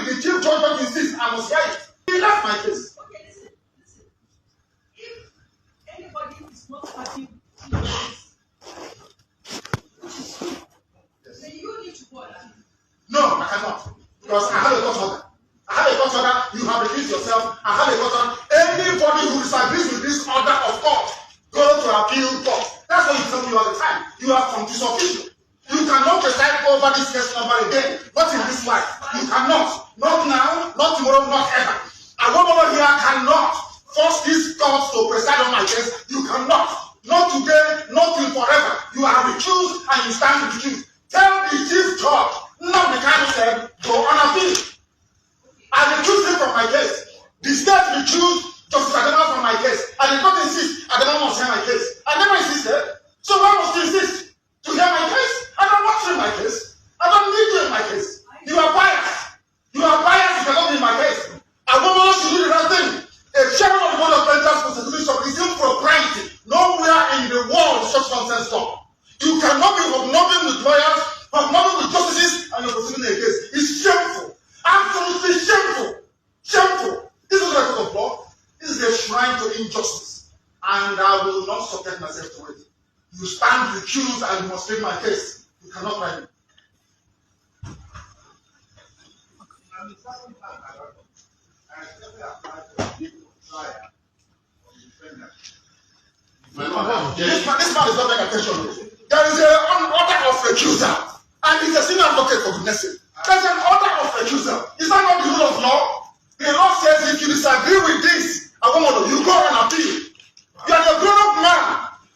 the chief judge don't insist, I must hear it. He left my case. Okay, listen. If anybody is not happy with this, then you need to go on appeal. No, I cannot. Because I have a court order. I have a court order, you have accused yourself. I have a court order. Anybody who disagrees with this order of court, go to appeal court. That's what you tell me all the time. You are from this official. You cannot preside over this case number again. Not in this life. You cannot. Not now, not tomorrow, not ever. A woman over here cannot force this court to preside on my case. You cannot. Not today, not till forever. You are recused and you stand recused. Tell the chief judge, Nnamdi Kanu said, go on appeal. I recused him from my case. The state recused Justice Adama from my case. I did not insist Adama must hear my case. I never insisted. So why must you insist to hear my case? I don't want you in my case. I don't need you in my case. You are biased. You are biased. You cannot be in my case. A woman should do the right thing. A chairman of the board of plaintiffs prosecution is impropriety. Nowhere in the world is such nonsense done. You cannot be hobnobbing with lawyers, hobnobbing with justices, and you're proceeding a case. It's shameful. Absolutely shameful. Shameful. This is a court of law. This is a shrine to injustice. And I will not subject myself to it. You stand recused and you must take my case. You cannot write me. This man is not paying attention. There is an order of recusal, and he's a senior advocate for goodness sake. There's an order of recusal. Is that not the rule of law? The law says if you disagree with this, you go on appeal. You are a grown-up man.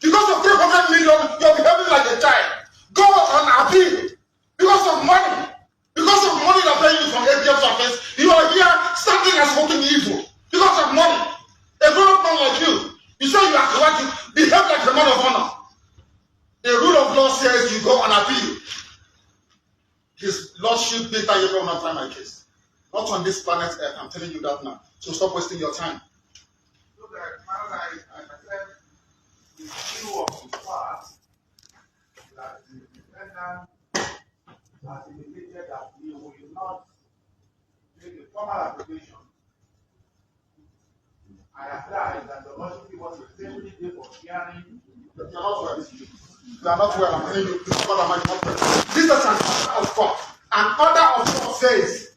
Because of 300 million, you're behaving like a child. Go on appeal. Because of money. Because of money they're paying you from ATM office, you are here standing and smoking evil. Because of money. A grown-up man like you, you say you are correct, you behave like a man of honor. The rule of law says you go on appeal. His lordship later you will not try my case. Not on this planet Earth, I'm telling you that now. So stop wasting your time. So that I said the issue of the past that the defendant has indicated that he will not make a formal application. I apply that the lordship was a safety day for hearing. You are not well. You are not well. I'm telling you, this is what I'm not well. This is an order of court. An order of court says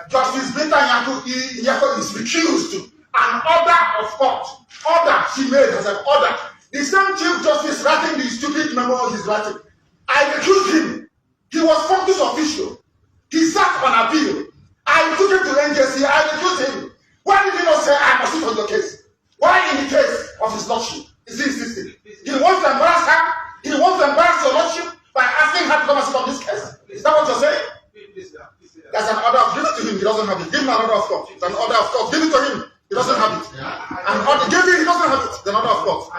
Justice Binta Nyako is recused. An order of court. Order she made as an order. The same Chief Justice writing the stupid memo he's writing. I recused him. He was focus official. He sat on appeal. I took him to NJC. I recused him. Why did he not say I must sit on your case? Why in the case of his lordship is he insisting? He wants to embarrass her. He wants to embarrass your lordship by asking her to come and sit on this case. Is that what you're saying? There's an order of give it to him. He doesn't have it. Give him an order of court. It's an order of court. Give it to him. He doesn't have it. An order. Give it. He doesn't have it. It's an order of court.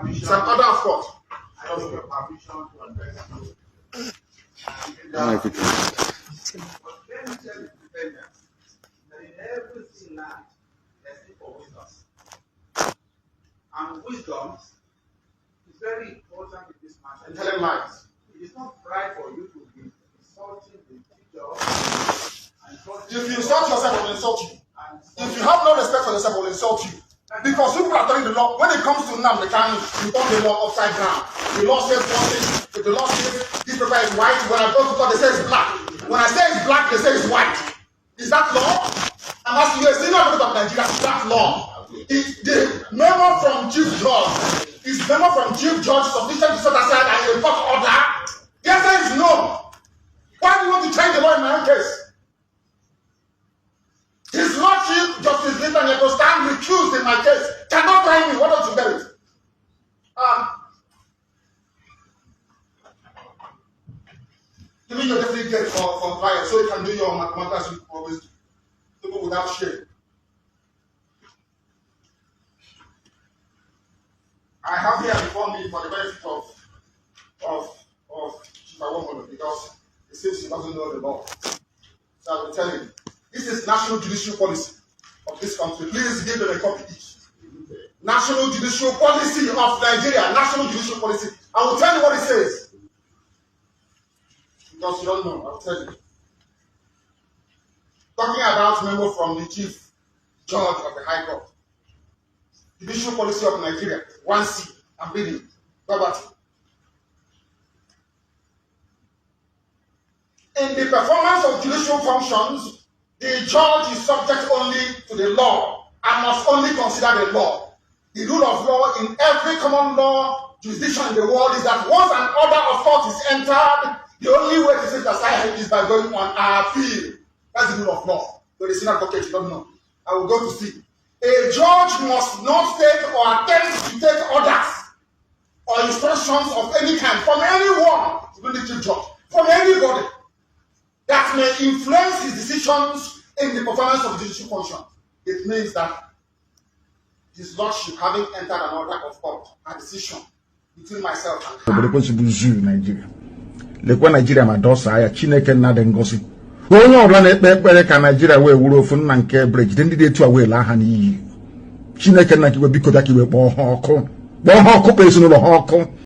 It's an order of court. I take your permission to address you. Let me tell the defendant that in every sin land, there's need for wisdom. And wisdom is very important in this matter. Telling lies. It is not right for you to be insulting the teacher. If you insult yourself, I will insult you. If you have no respect for yourself, I will insult you. Because people are telling the law, when it comes to Nnamdi Kanu, you turn the law upside down. The law says one thing. If the law says this paper is white, when I go to court, they say it's black. When I say it's black, they say it's white. Is that law? I'm asking you, a senior advocate of Nigeria, is that law? Is the memo from Chief Judge, is memo from Chief Judge sufficient to set aside and a court order? The answer is no. Why do you want to change the law in my own case? His Lordship, Justice Binta Nyako, stand recused in my case. Cannot try me. Why don't you get it? Give me your definite get for trial so you can do your mathematics you always do. People without shame. I have here before me for the benefit of Chief Awomono because it seems he doesn't know the law. So I will tell him. This is national judicial policy of this country. Please give them a copy each. National judicial policy of Nigeria. National judicial policy. I will tell you what it says. Because you don't know. I will tell you. about memo from the chief judge of the High Court. Judicial policy of Nigeria, 1C. I'm reading. Robert. In the performance of judicial functions, the judge is subject only to the law and must only consider the law. The rule of law in every common law jurisdiction in the world is that once an order of court is entered, the only way to set aside is by going on appeal. That's the rule of law. So the senior advocate, you don't know. I will go to see. A judge must not take or attempt to take orders or instructions of any kind from anyone, even the chief judge, from anybody that may influence his decisions in the performance of judicial function. It means that his lordship, having entered an order of court, a decision between myself and Nigeria. Lekwa Nigeria madosa ya Chineke nnade ngosi. Onye ọbụla na-ekpe ekpere ka Nigeria wee wuru ofu nna nke bridge ndị dị etu a wee laa ha n'iyi. Chineke nna kiwe biko bịa kiwe kpọọ ha ọkụ. Kpọọ ha ọkụ kpee ezinụlọ ha ọkụ.